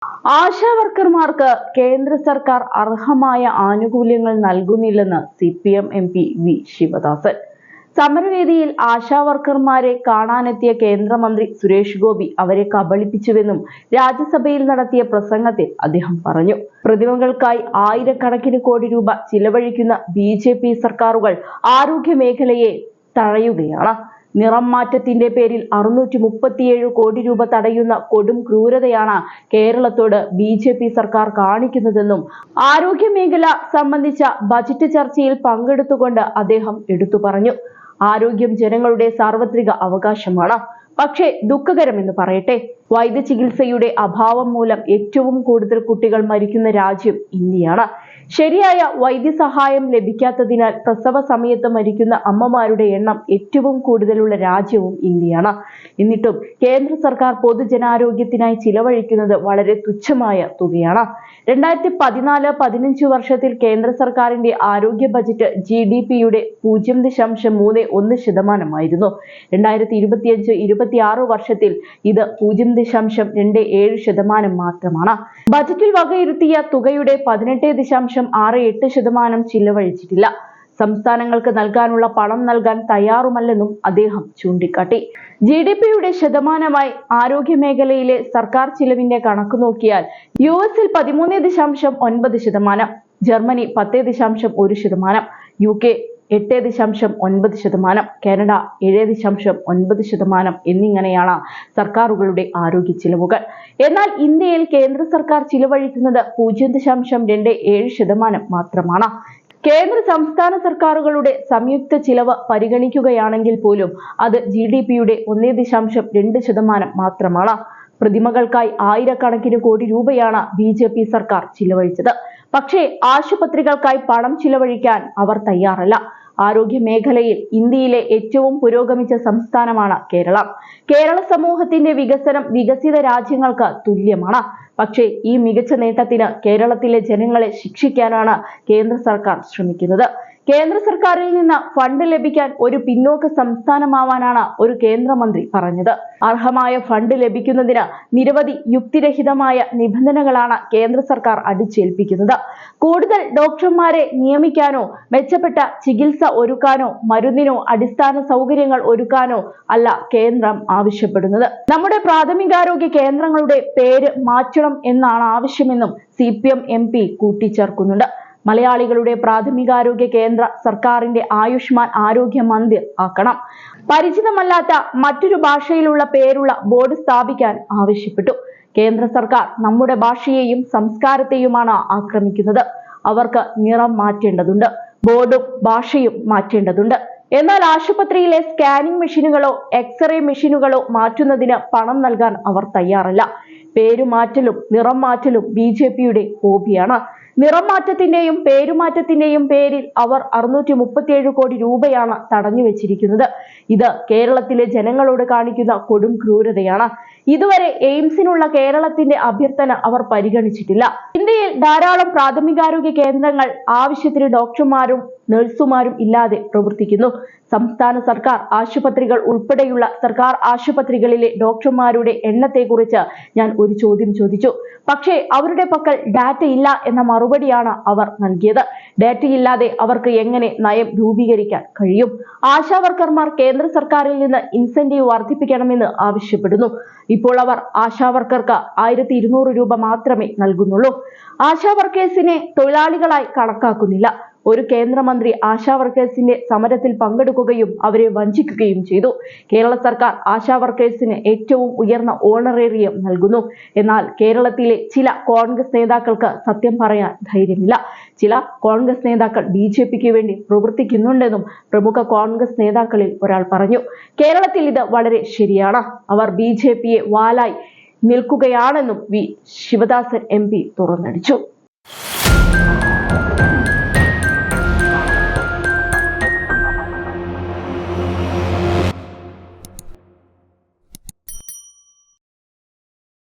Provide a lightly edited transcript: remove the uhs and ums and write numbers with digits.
ആശാവർക്കർമാർക്ക് കേന്ദ്ര സർക്കാർ അർഹമായ ആനുകൂല്യങ്ങൾ നൽകുന്നില്ലെന്ന് CPM MP വി ശിവദാസൻ. സമരവേദിയിൽ ആശാവർക്കർമാരെ കാണാനെത്തിയ കേന്ദ്രമന്ത്രി സുരേഷ് ഗോപി അവരെ കബളിപ്പിച്ചുവെന്നും രാജ്യസഭയിൽ നടത്തിയ പ്രസംഗത്തിൽ അദ്ദേഹം പറഞ്ഞു. പ്രതിമകൾക്കായി ആയിരക്കണക്കിന് കോടി രൂപ ചിലവഴിക്കുന്ന BJP സർക്കാരുകൾ ആരോഗ്യ മേഖലയെ തഴയുകയാണ്. നിറം മാറ്റത്തിന്റെ പേരിൽ 637 കോടി രൂപ തടയുന്ന കൊടും ക്രൂരതയാണ് കേരളത്തോട് BJP സർക്കാർ കാണിക്കുന്നതെന്നും ആരോഗ്യ മേഖല സംബന്ധിച്ച ബജറ്റ് ചർച്ചയിൽ പങ്കെടുത്തുകൊണ്ട് അദ്ദേഹം എടുത്തു പറഞ്ഞു. ആരോഗ്യം ജനങ്ങളുടെ സാർവത്രിക അവകാശമാണ്. പക്ഷേ ദുഃഖകരമെന്ന് പറയട്ടെ, വൈദ്യ ചികിത്സയുടെ അഭാവം മൂലം ഏറ്റവും കൂടുതൽ കുട്ടികൾ മരിക്കുന്ന രാജ്യം ഇന്ത്യയാണ്. ശരിയായ വൈദ്യസഹായം ലഭിക്കാത്തതിനാൽ പ്രസവ സമയത്ത് മരിക്കുന്ന അമ്മമാരുടെ എണ്ണം ഏറ്റവും കൂടുതലുള്ള രാജ്യവും ഇന്ത്യയാണ്. എന്നിട്ടും കേന്ദ്ര സർക്കാർ പൊതുജനാരോഗ്യത്തിനായി ചിലവഴിക്കുന്നത് വളരെ തുച്ഛമായ തുകയാണ്. 2014-15 വർഷത്തിൽ കേന്ദ്ര സർക്കാരിന്റെ ആരോഗ്യ ബജറ്റ് GDP-യുടെ 0.31%. 2025-26 വർഷത്തിൽ ഇത് 0.27% മാത്രമാണ്. ബജറ്റിൽ വകയിരുത്തിയ തുകയുടെ 18.68% ചിലവഴിച്ചിട്ടില്ല. സംസ്ഥാനങ്ങൾക്ക് നൽകാനുള്ള പണം നൽകാൻ തയ്യാറുമല്ലെന്നും അദ്ദേഹം ചൂണ്ടിക്കാട്ടി. GDP-യുടെ ശതമാനമായി ആരോഗ്യ മേഖലയിലെ സർക്കാർ ചിലവിന്റെ കണക്ക് നോക്കിയാൽ US-ൽ 13.9%, ജർമ്മനി 10.1%, UK 8.9%, കാനഡ 7.9% എന്നിങ്ങനെയാണ് സർക്കാരുകളുടെ ആരോഗ്യ ചിലവുകൾ. എന്നാൽ ഇന്ത്യയിൽ കേന്ദ്ര സർക്കാർ ചിലവഴിക്കുന്നത് 0.27% മാത്രമാണ്. കേന്ദ്ര സംസ്ഥാന സർക്കാരുകളുടെ സംയുക്ത ചിലവ് പരിഗണിക്കുകയാണെങ്കിൽ പോലും അത് GDP-യുടെ 1.2% മാത്രമാണ്. പ്രതിമകൾക്കായി ആയിരക്കണക്കിന് കോടി രൂപയാണ് BJP സർക്കാർ ചിലവഴിച്ചത്. പക്ഷേ ആശുപത്രികൾക്കായി പണം ചിലവഴിക്കാൻ അവർ തയ്യാറല്ല. ആരോഗ്യ മേഖലയിൽ ഇന്ത്യയിലെ ഏറ്റവും പുരോഗമിച്ച സംസ്ഥാനമാണ് കേരളം. കേരള സമൂഹത്തിന്റെ വികസനം വികസിത രാജ്യങ്ങൾക്ക് തുല്യമാണ്. പക്ഷേ ഈ മികച്ച നേട്ടത്തിന് കേരളത്തിലെ ജനങ്ങളെ ശിക്ഷിക്കാനാണ് കേന്ദ്ര സർക്കാർ ശ്രമിക്കുന്നത്. കേന്ദ്ര സർക്കാരിൽ നിന്ന് ഫണ്ട് ലഭിക്കാൻ ഒരു പിന്നോക്ക സംസ്ഥാനമാവാനാണ് ഒരു കേന്ദ്രമന്ത്രി പറഞ്ഞത്. അർഹമായ ഫണ്ട് ലഭിക്കുന്നതിന് നിരവധി യുക്തിരഹിതമായ നിബന്ധനകളാണ് കേന്ദ്ര സർക്കാർ അടിച്ചേൽപ്പിക്കുന്നത്. കൂടുതൽ ഡോക്ടർമാരെ നിയമിക്കാനോ മെച്ചപ്പെട്ട ചികിത്സ ഒരുക്കാനോ മരുന്നിനോ അടിസ്ഥാന സൗകര്യങ്ങൾ ഒരുക്കാനോ അല്ല കേന്ദ്രം ആവശ്യപ്പെടുന്നത്. നമ്മുടെ പ്രാഥമികാരോഗ്യ കേന്ദ്രങ്ങളുടെ പേര് മാറ്റണം എന്നാണ് ആവശ്യമെന്നും CPM MP കൂട്ടിച്ചേർക്കുന്നുണ്ട്. മലയാളികളുടെ പ്രാഥമികാരോഗ്യ കേന്ദ്ര സർക്കാരിന്റെ ആയുഷ്മാൻ ആരോഗ്യ മന്ദിർ ആക്കണം. പരിചിതമല്ലാത്ത മറ്റൊരു ഭാഷയിലുള്ള പേരുള്ള ബോർഡ് സ്ഥാപിക്കാൻ ആവശ്യപ്പെട്ടു. കേന്ദ്ര സർക്കാർ നമ്മുടെ ഭാഷയെയും സംസ്കാരത്തെയുമാണ് ആക്രമിക്കുന്നത്. അവർക്ക് നിറം മാറ്റേണ്ടതുണ്ട്, ബോർഡും ഭാഷയും മാറ്റേണ്ടതുണ്ട്. എന്നാൽ ആശുപത്രിയിലെ സ്കാനിംഗ് മെഷീനുകളോ എക്സ്റേ മെഷീനുകളോ മാറ്റുന്നതിന് പണം നൽകാൻ അവർ തയ്യാറല്ല. പേരുമാറ്റലും നിറം മാറ്റലും BJP-യുടെ ഹോബിയാണ്. നിറം മാറ്റത്തിന്റെയും പേരുമാറ്റത്തിന്റെയും പേരിൽ അവർ 637 കോടി രൂപയാണ് തടഞ്ഞു വെച്ചിരിക്കുന്നത്. ഇത് കേരളത്തിലെ ജനങ്ങളോട് കാണിക്കുന്ന കൊടും ക്രൂരതയാണ്. ഇതുവരെ എയിംസിനുള്ള കേരളത്തിന്റെ അഭ്യർത്ഥന അവർ പരിഗണിച്ചിട്ടില്ല. ഇന്ത്യയിൽ ധാരാളം പ്രാഥമികാരോഗ്യ കേന്ദ്രങ്ങൾ ആവശ്യത്തിന് ഡോക്ടർമാരും നഴ്സുമാരും ഇല്ലാതെ പ്രവർത്തിക്കുന്നു. സംസ്ഥാന സർക്കാർ ആശുപത്രികൾ ഉൾപ്പെടെയുള്ള സർക്കാർ ആശുപത്രികളിലെ ഡോക്ടർമാരുടെ എണ്ണത്തെക്കുറിച്ച് ഞാൻ ഒരു ചോദ്യം ചോദിച്ചു. പക്ഷേ അവരുടെ പക്കൽ ഡാറ്റ ഇല്ല എന്ന മറുപടിയാണ് അവർ നൽകിയത്. ഡാറ്റയില്ലാതെ അവർക്ക് എങ്ങനെ നയം രൂപീകരിക്കാൻ കഴിയും? ആശാവർക്കർമാർ കേന്ദ്ര സർക്കാരിൽ നിന്ന് ഇൻസെന്റീവ് വർദ്ധിപ്പിക്കണമെന്ന് ആവശ്യപ്പെടുന്നു. ഇപ്പോൾ അവർ ആശാവർക്കർക്ക് 1200 രൂപ മാത്രമേ നൽകുന്നുള്ളൂ. ആശാവർക്കേഴ്സിനെ തൊഴിലാളികളായി കണക്കാക്കുന്നില്ല. ഒരു കേന്ദ്രമന്ത്രി ആശാവർക്കേഴ്സിന്റെ സമരത്തിൽ പങ്കെടുക്കുകയും അവരെ വഞ്ചിക്കുകയും ചെയ്തു. കേരള സർക്കാർ ആശാവർക്കേഴ്സിന് ഏറ്റവും ഉയർന്ന ഓണറേറിയം നൽകുന്നു. എന്നാൽ കേരളത്തിലെ ചില കോൺഗ്രസ് നേതാക്കൾക്ക് സത്യം പറയാൻ ധൈര്യമില്ല. ചില കോൺഗ്രസ് നേതാക്കൾ BJP-ക്ക് വേണ്ടി പ്രവർത്തിക്കുന്നുണ്ടെന്നും പ്രമുഖ കോൺഗ്രസ് നേതാക്കളിൽ ഒരാൾ പറഞ്ഞു. കേരളത്തിൽ ഇത് വളരെ ശരിയാണ്. അവർ BJP-യെ വാലായി നിൽക്കുകയാണെന്നും വി ശിവദാസൻ MP തുറന്നടിച്ചു.